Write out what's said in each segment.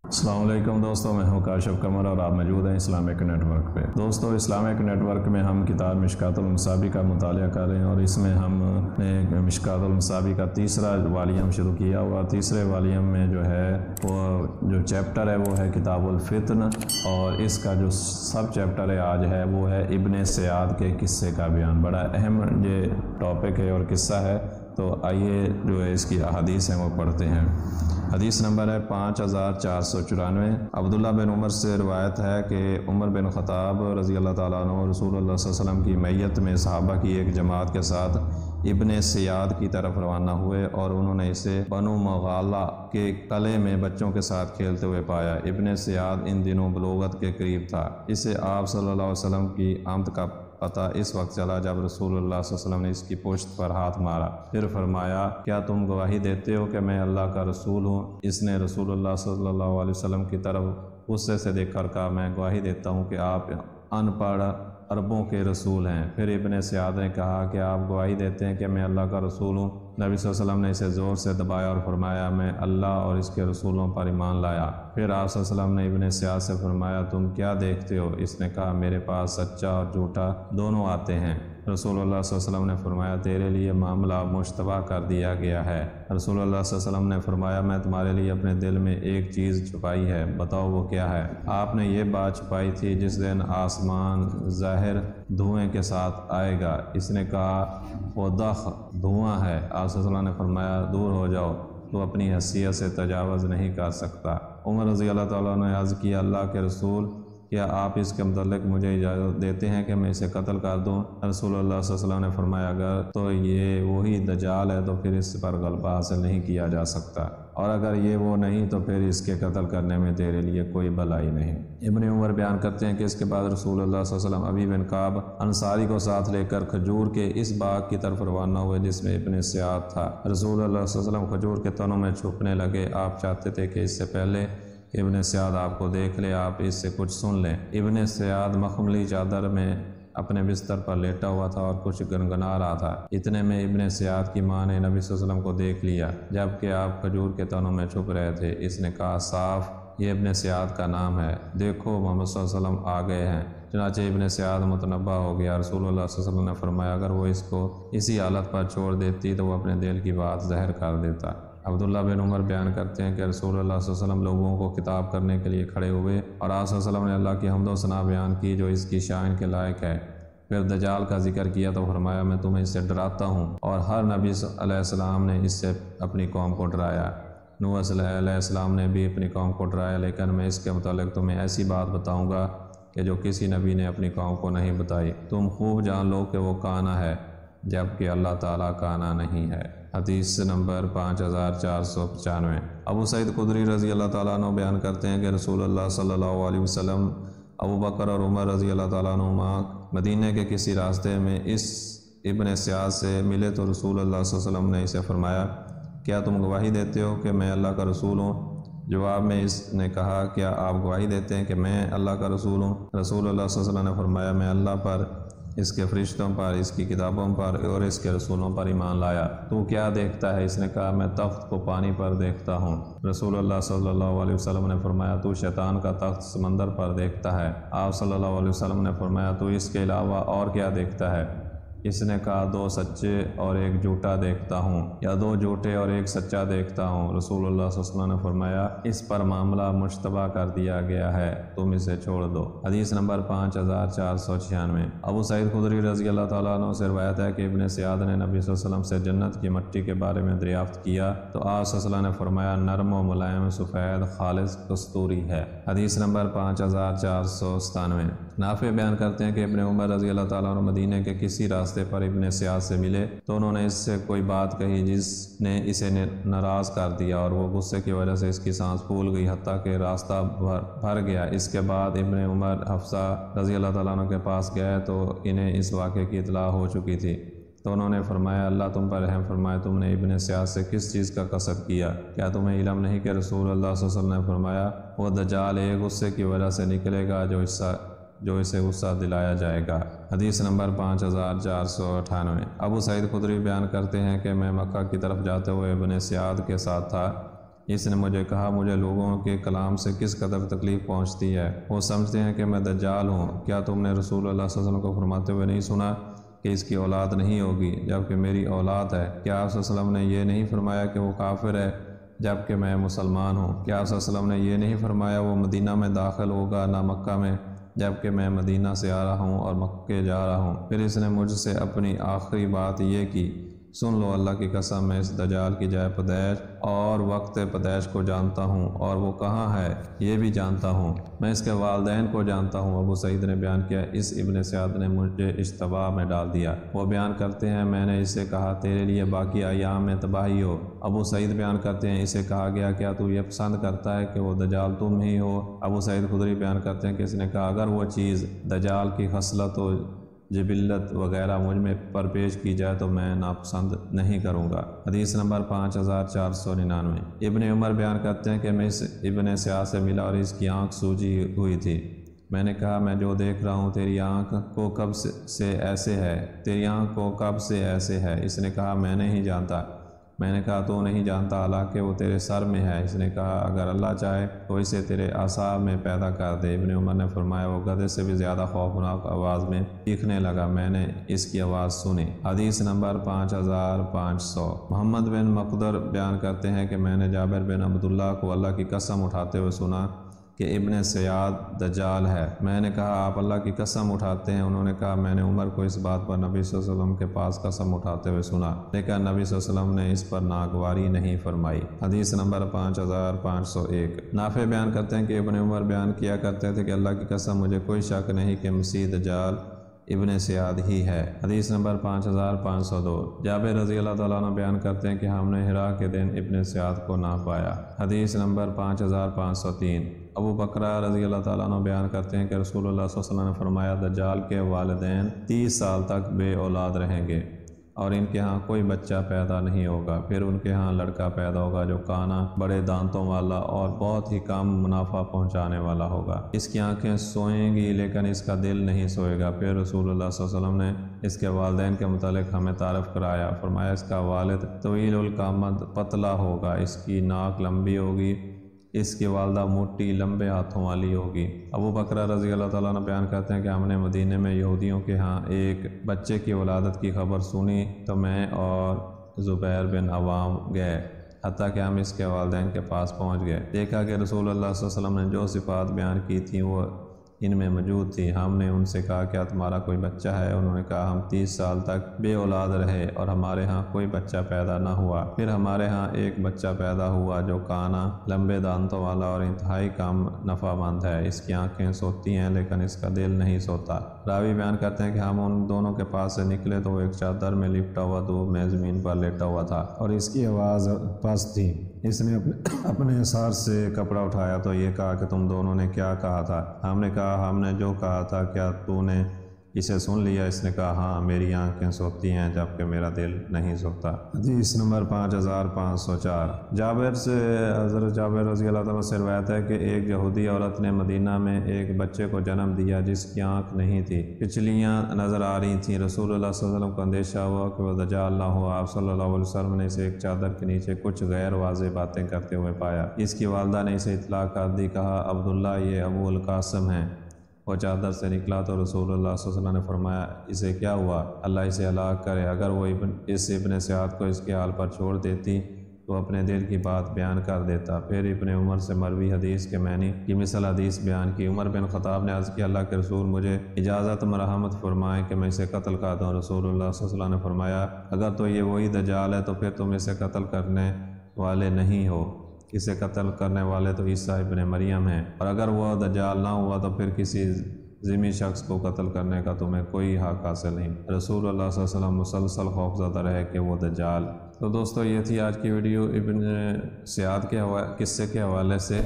السلام علیکم دوستوں، میں ہوں کاشف قمر اور آپ موجود ہیں اسلامک نیٹ ورک پہ۔ دوستوں، اسلامک نیٹ ورک میں ہم کتاب مشکوٰۃ المصابیح کا مطالعہ کر رہے ہیں اور اس میں ہم نے مشکوٰۃ المصابیح کا تیسرا والیوم شروع کیا ہوا۔ تیسرے والیوم میں جو ہے وہ جو چیپٹر ہے وہ ہے کتاب الفتن، اور اس کا جو سب چیپٹر ہے آج ہے وہ ہے ابن سیاد کے قصے کا بیان۔ بڑا اہم یہ ٹاپک ہے اور قصہ ہے، تو آئیے جو ہے اس کی احادیث ہیں وہ پڑھتے ہیں۔ حدیث نمبر ہے 5494۔ عبداللہ بن عمر سے روایت ہے کہ عمر بن خطاب رضی اللہ تعالیٰ عنہ رسول اللہ صلی اللہ علیہ وسلم کی میت میں صحابہ کی ایک جماعت کے ساتھ ابن سیاد کی طرف روانہ ہوئے اور انہوں نے اسے بنو مغالہ کے قلعے میں بچوں کے ساتھ کھیلتے ہوئے پایا۔ ابن سیاد ان دنوں بلوغت کے قریب تھا۔ اسے آپ صلی اللہ علیہ وسلم کی آمد کا پتہ اس وقت چلا جب رسول اللہ صلی اللہ علیہ وسلم نے اس کی پشت پر ہاتھ مارا، پھر فرمایا کیا تم گواہی دیتے ہو کہ میں اللہ کا رسول ہوں؟ اس نے رسول اللہ صلی اللہ علیہ وسلم کی طرف غصے سے دیکھ کر کہا میں گواہی دیتا ہوں کہ آپ ان پڑھ عربوں کے رسول ہیں۔ پھر ابن سیاد نے کہا کہ آپ گواہی دیتے ہیں کہ میں اللہ کا رسول ہوں؟ نبی صلی اللہ علیہ وسلم نے اسے زور سے دبایا اور فرمایا میں اللہ اور اس کے رسولوں پر ایمان لایا۔ پھر آپ صلی اللہ علیہ وسلم نے ابن سیاد سے فرمایا تم کیا دیکھتے ہو؟ اس نے کہا میرے پاس سچا اور جھوٹا دونوں آتے ہیں۔ رسول اللہ صلی اللہ علیہ وسلم نے فرمایا تیرے لیے معاملہ مشتبہ کر دیا گیا ہے۔ رسول اللہ صلی اللہ علیہ وسلم نے فرمایا میں تمہارے لیے اپنے دل میں ایک چیز چھپائی ہے، بتاؤ وہ کیا ہے؟ آپ نے یہ بات چھپائی تھی جس دن آسمان ظاہر دھوئیں کے ساتھ آئے گا۔ اس نے کہا وہ دخ دھواں ہے۔ آپ صلی اللہ علیہ وسلم نے فرمایا دور ہو جاؤ، تو اپنی حیثیت سے تجاوز نہیں کر سکتا۔ عمر رضی اللہ تعالیٰ نے عرض کیا اللہ کے رسول کیا آپ اس کے متعلق مجھے اجازت دیتے ہیں کہ میں اسے قتل کر دوں؟ رسول اللہ صلی اللہ علیہ وسلم نے فرمایا اگر تو یہ وہی دجال ہے تو پھر اس پر غلبہ حاصل نہیں کیا جا سکتا، اور اگر یہ وہ نہیں تو پھر اس کے قتل کرنے میں تیرے لیے کوئی بھلائی نہیں۔ ابن عمر بیان کرتے ہیں کہ اس کے بعد رسول اللہ صلی اللہ علیہ وسلم ابی بن کعب انصاری کو ساتھ لے کر کھجور کے اس باغ کی طرف روانہ ہوئے جس میں ابن سیاد تھا۔ رسول اللہ صلی اللہ علیہ وسلم کھجور کے تنوں میں چھپنے لگے۔ آپ چاہتے تھے کہ اس سے پہلے ابن سیاد آپ کو دیکھ لے آپ اس سے کچھ سن لیں۔ ابن سیاد مخملی چادر میں اپنے بستر پر لیٹا ہوا تھا اور کچھ گنگنا رہا تھا۔ اتنے میں ابن سیاد کی ماں نے نبی صلی اللہ علیہ وسلم کو دیکھ لیا جبکہ آپ کھجور کے تنوں میں چھپ رہے تھے۔ اس نے کہا صاف یہ ابن سیاد کا نام ہے، دیکھو محمد صلی اللہ علیہ وسلم آ گئے ہیں۔ چنانچہ ابن سیاد متنبہ ہو گیا۔ رسول اللہ صلی اللہ علیہ وسلم نے فرمایا اگر وہ اس کو اسی حالت پر چھوڑ دیتی تو وہ اپنے دل کی بات ظاہر کر دیتا۔ عبداللہ بن عمر بیان کرتے ہیں کہ رسول اللہ صلی اللہ علیہ وسلم لوگوں کو خطاب کرنے کے لیے کھڑے ہوئے اور آپ صلی اللہ علیہ وسلم نے اللہ کی حمد و ثنا بیان کی جو اس کی شان کے لائق ہے۔ پھر دجال کا ذکر کیا تو فرمایا میں تمہیں اس سے ڈراتا ہوں، اور ہر نبی علیہ السلام نے اس سے اپنی قوم کو ڈرایا۔ نوح علیہ السلام نے بھی اپنی قوم کو ڈرایا، لیکن میں اس کے متعلق تمہیں ایسی بات بتاؤں گا کہ جو کسی نبی نے اپنی قوم کو نہیں بتائی۔ تم خوب جان لو کہ وہ کانا ہے جبکہ اللہ تعالیٰ کانا نہیں ہے۔ حدیث نمبر 5495۔ ابو سعید خدری رضی اللہ تعالیٰ عنہ بیان کرتے ہیں کہ رسول اللہ صلی اللہ علیہ وسلم ابو بکر اور عمر رضی اللہ تعالیٰ عنہما مدینہ کے کسی راستے میں اس ابن سیاد سے ملے تو رسول اللہ صلی اللہ علیہ وسلم نے اسے فرمایا کیا تم گواہی دیتے ہو کہ میں اللہ کا رسول ہوں؟ جواب میں اس نے کہا کیا آپ گواہی دیتے ہیں کہ میں اللہ کا رسول ہوں؟ رسول اللہ صلی اللہ علیہ وسلم نے فرمایا میں اللہ پر، اس کے فرشتوں پر، اس کی کتابوں پر اور اس کے رسولوں پر ایمان لایا۔ تو کیا دیکھتا ہے؟ اس نے کہا میں تخت کو پانی پر دیکھتا ہوں۔ رسول اللہ صلی اللہ علیہ وسلم نے فرمایا تو شیطان کا تخت سمندر پر دیکھتا ہے۔ آپ صلی اللہ علیہ وسلم نے فرمایا تو اس کے علاوہ اور کیا دیکھتا ہے؟ اس نے کہا 2 سچے اور 1 جھوٹا دیکھتا ہوں، یا 2 جھوٹے اور 1 سچا دیکھتا ہوں۔ رسول اللہ صلی اللہ علیہ وسلم نے فرمایا اس پر معاملہ مشتبہ کر دیا گیا ہے، تم اسے چھوڑ دو۔ حدیث نمبر 5496۔ ابو سعید خدری رضی اللہ تعالیٰ عنہ سے روایت ہے کہ ابن سیاد نے نبی صلی اللہ علیہ وسلم سے جنت کی مٹی کے بارے میں دریافت کیا تو آپ صلی اللہ علیہ وسلم نے فرمایا نرم و ملائم سفید خالص کستوری ہے۔ حدیث نمبر 5497۔ نافع بیان کرتے ہیں کہ ابن عمر رضی اللہ تعالیٰ عنہ مدینہ کے کسی راستے پر ابن سیاد سے ملے تو انہوں نے اس سے کوئی بات کہی جس نے اسے ناراض کر دیا اور وہ غصے کی وجہ سے اس کی سانس پھول گئی حتیٰ کہ راستہ بھر گیا۔ اس کے بعد ابن عمر حفصہ رضی اللہ تعالیٰ عنہ کے پاس گئے تو انہیں اس واقعے کی اطلاع ہو چکی تھی، تو انہوں نے فرمایا اللہ تم پر رحم فرمائے، تم نے ابن سیاد سے کس چیز کا قصد کیا؟ کیا تمہیں علم نہیں کہ رسول اللہ صلی اللہ علیہ وسلم نے فرمایا وہ دجال ایک غصے کی وجہ سے نکلے گا جو اسے غصہ دلایا جائے گا۔ حدیث نمبر 5498۔ ابو سعید خدری بیان کرتے ہیں کہ میں مکہ کی طرف جاتے ہوئے ابن سیاد کے ساتھ تھا اس نے مجھے کہا مجھے لوگوں کے کلام سے کس قدر تکلیف پہنچتی ہے، وہ سمجھتے ہیں کہ میں دجال ہوں۔ کیا تم نے رسول اللہ صلی اللہ علیہ وسلم کو فرماتے ہوئے نہیں سنا کہ اس کی اولاد نہیں ہوگی جبکہ میری اولاد ہے؟ کیا آپ صلی اللہ علیہ وسلم نے یہ نہیں فرمایا کہ وہ کافر ہے جبکہ میں مسلمان ہوں؟ کیا آپ صلی اللہ علیہ وسلم نے یہ نہیں فرمایا وہ مدینہ میں داخل ہوگا نہ مکہ میں جبکہ میں مدینہ سے آ رہا ہوں اور مکے جا رہا ہوں؟ پھر اس نے مجھ سے اپنی آخری بات یہ کی، سن لو اللہ کی قسم میں اس دجال کی جائے پیدائش اور وقت پیدائش کو جانتا ہوں اور وہ کہاں ہے یہ بھی جانتا ہوں، میں اس کے والدین کو جانتا ہوں۔ ابو سعید نے بیان کیا، اس ابن سعد نے مجھے اشتباہ میں ڈال دیا۔ وہ بیان کرتے ہیں میں نے اسے کہا تیرے لیے باقی ایام میں تباہی ہو۔ ابو سعید بیان کرتے ہیں اسے کہا گیا کیا تو یہ پسند کرتا ہے کہ وہ دجال تم ہی ہو؟ ابو سعید خدری بیان کرتے ہیں کہ اس نے کہا اگر وہ چیز دجال کی خصلت و جبلت وغیرہ مجھ میں پر پیش کی جائے تو میں ناپسند نہیں کروں گا۔ حدیث نمبر 5499۔ ابن عمر بیان کرتے ہیں کہ میں اس ابن سعد سے ملا اور اس کی آنکھ سوجی ہوئی تھی۔ میں نے کہا میں جو دیکھ رہا ہوں تیری آنکھ کو کب سے ایسے ہے، تیری آنکھ کو کب سے ایسے ہے؟ اس نے کہا میں نہیں جانتا۔ میں نے کہا تو نہیں جانتا حالانکہ وہ تیرے سر میں ہے؟ اس نے کہا اگر اللہ چاہے تو اسے تیرے اعصاب میں پیدا کر دے۔ ابن عمر نے فرمایا وہ گدھے سے بھی زیادہ خوفناک آواز میں چیخنے لگا، میں نے اس کی آواز سنی۔ حدیث نمبر 5500۔ محمد بن مقدر بیان کرتے ہیں کہ میں نے جابر بن عبداللہ کو اللہ کی قسم اٹھاتے ہوئے سنا کہ ابن سعد دجال ہے۔ میں نے کہا آپ اللہ کی قسم اٹھاتے ہیں؟ انہوں نے کہا میں نے عمر کو اس بات پر نبی صلی اللہ علیہ وسلم کے پاس قسم اٹھاتے ہوئے سنا لیکن نبی صلی اللہ علیہ وسلم نے اس پر ناگواری نہیں فرمائی۔ حدیث نمبر 5501۔ نافع بیان کرتے ہیں کہ ابن عمر بیان کیا کرتے تھے کہ اللہ کی قسم مجھے کوئی شک نہیں کہ مسیح دجال ابن سعد ہی ہے۔ حدیث نمبر 5502۔ جابر رضی اللہ تعالیٰ عنہ بیان کرتے ہیں کہ ہم نے حرا کے دن ابن سعد کو نہ پایا۔ حدیث نمبر 5503۔ ابو بکرہ رضی اللہ تعالیٰ عنہ بیان کرتے ہیں کہ رسول اللہ صلی اللہ علیہ وسلم نے فرمایا دجال کے والدین 30 سال تک بے اولاد رہیں گے اور ان کے ہاں کوئی بچہ پیدا نہیں ہوگا، پھر ان کے ہاں لڑکا پیدا ہوگا جو کانا بڑے دانتوں والا اور بہت ہی کم منافع پہنچانے والا ہوگا، اس کی آنکھیں سوئیں گی لیکن اس کا دل نہیں سوئے گا۔ پھر رسول اللہ صلی اللہ علیہ وسلم نے اس کے والدین کے متعلق ہمیں تعارف کرایا، فرمایا اس کا والد طویل القامت پتلا ہوگا، اس کی ناک لمبی ہوگی، اس کی والدہ موٹی لمبے ہاتھوں والی ہوگی۔ ابو بکرہ رضی اللہ تعالیٰ عنہ بیان کرتے ہیں کہ ہم نے مدینے میں یہودیوں کے ہاں ایک بچے کی ولادت کی خبر سنی تو میں اور زبیر بن عوام گئے حتیٰ کہ ہم اس کے والدین کے پاس پہنچ گئے، دیکھا کہ رسول اللہ صلی اللہ علیہ وسلم نے جو صفات بیان کی تھیں وہ ان میں موجود تھی۔ ہم نے ان سے کہا کیا تمہارا کوئی بچہ ہے؟ انہوں نے کہا ہم 30 سال تک بے اولاد رہے اور ہمارے ہاں کوئی بچہ پیدا نہ ہوا، پھر ہمارے ہاں ایک بچہ پیدا ہوا جو کانا لمبے دانتوں والا اور انتہائی کم نفع مند ہے، اس کی آنکھیں سوتی ہیں لیکن اس کا دل نہیں سوتا۔ راوی بیان کرتے ہیں کہ ہم ان دونوں کے پاس سے نکلے تو وہ ایک چادر میں لپٹا ہوا دو میں زمین پر لیٹا ہوا تھا اور اس کی آواز پست تھی۔ اس نے اپنے اثار سے کپڑا اٹھایا تو یہ کہا کہ تم دونوں نے کیا کہا تھا؟ ہم نے کہا ہم نے جو کہا تھا کیا تو نے اسے سن لیا؟ اس نے کہا ہاں میری آنکھیں سوتی ہیں جبکہ میرا دل نہیں سوتا۔ حدیث نمبر 5504۔ جابر سے حضرت جابر رضی اللہ تعالیٰ سے روایت ہے کہ ایک یہودی عورت نے مدینہ میں ایک بچے کو جنم دیا جس کی آنکھ نہیں تھی، پچھلیاں نظر آ رہی تھیں۔ رسول اللہ صلی اللہ علیہ وسلم کو اندیشہ ہوا کہ وہ دجال نہ ہو۔ آپ صلی اللہ علیہ وسلم نے اسے ایک چادر کے نیچے کچھ غیر واضح باتیں کرتے ہوئے پایا۔ اس کی والدہ نے اسے اطلاع کر دی، کہا عبداللہ یہ ابو القاسم ہیں۔ وہ چادر سے نکلا تو رسول اللہ صلی اللہ علیہ وسلم نے فرمایا اسے کیا ہوا؟ اللہ اسے ہلاک کرے۔ اگر وہ اس ابن سعد کو اس کے حال پر چھوڑ دیتی تو اپنے دل کی بات بیان کر دیتا۔ پھر ابن عمر سے مروی حدیث کے معنی کی مثل حدیث بیان کی۔ عمر بن خطاب نے عرض کیا اللہ کے رسول مجھے اجازت مرحمت فرمائیں کہ میں اسے قتل کر دوں۔ رسول اللہ صلی اللہ علیہ وسلم نے فرمایا اگر تو یہ وہی دجال ہے تو پھر تم اسے قتل کرنے والے نہیں ہو، اسے قتل کرنے والے تو عیسیٰ ابن مریم ہیں، اور اگر وہ دجال نہ ہوا تو پھر کسی ذمی شخص کو قتل کرنے کا تمہیں کوئی حق حاصل نہیں۔ رسول اللہ صلی اللہ علیہ وسلم مسلسل خوفزدہ رہے کہ وہ دجال۔ تو دوستو یہ تھی آج کی ویڈیو ابن سعد کے قصے کے حوالے سے۔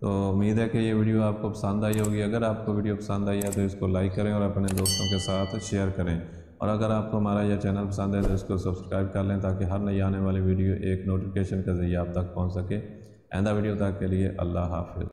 تو امید ہے کہ یہ ویڈیو آپ کو پسند آئی ہوگی۔ اگر آپ کو ویڈیو پسند آئی ہے تو اس کو لائک کریں اور اپنے دوستوں کے ساتھ شیئر کریں، اور اگر آپ کو ہمارا یہ چینل پسند ہے تو اس کو سبسکرائب کر لیں تاکہ ہر نئی آنے والی ویڈیو ایک نوٹیفیکیشن کے ذریعے آپ تک پہنچ سکے۔ آئندہ ویڈیو تک کے لیے اللہ حافظ۔